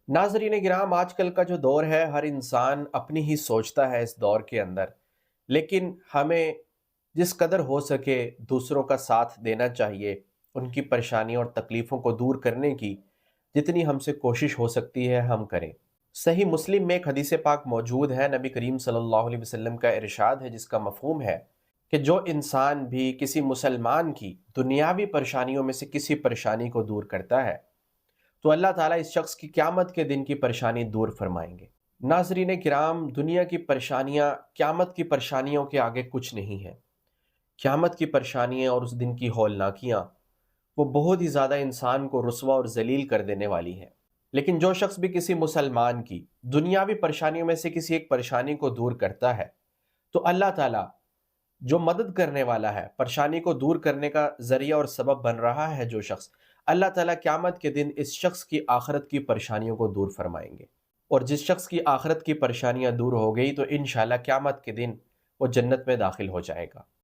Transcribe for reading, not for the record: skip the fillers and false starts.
ناظرین گرام، آج کل کا جو دور ہے ہر انسان اپنی ہی سوچتا ہے اس دور کے اندر، لیکن ہمیں جس قدر ہو سکے دوسروں کا ساتھ دینا چاہیے، ان کی پریشانیوں اور تکلیفوں کو دور کرنے کی جتنی ہم سے کوشش ہو سکتی ہے ہم کریں۔ صحیح مسلم میں ایک حدیث پاک موجود ہے، نبی کریم صلی اللہ علیہ وسلم کا ارشاد ہے جس کا مفہوم ہے کہ جو انسان بھی کسی مسلمان کی دنیاوی پریشانیوں میں سے کسی پریشانی کو دور کرتا ہے تو اللہ تعالیٰ اس شخص کی قیامت کے دن کی پریشانی دور فرمائیں گے۔ ناظرین کرام، دنیا کی پریشانیاں قیامت کی پریشانیوں کے آگے کچھ نہیں ہیں۔ قیامت کی پریشانیاں اور اس دن کی ہولناکیاں وہ بہت ہی زیادہ انسان کو رسوا اور ذلیل کر دینے والی ہیں، لیکن جو شخص بھی کسی مسلمان کی دنیاوی پریشانیوں میں سے کسی ایک پریشانی کو دور کرتا ہے تو اللہ تعالیٰ جو مدد کرنے والا ہے، پریشانی کو دور کرنے کا ذریعہ اور سبب بن رہا ہے جو شخص، اللہ تعالیٰ قیامت کے دن اس شخص کی آخرت کی پریشانیوں کو دور فرمائیں گے۔ اور جس شخص کی آخرت کی پریشانیاں دور ہو گئی تو انشاءاللہ قیامت کے دن وہ جنت میں داخل ہو جائے گا۔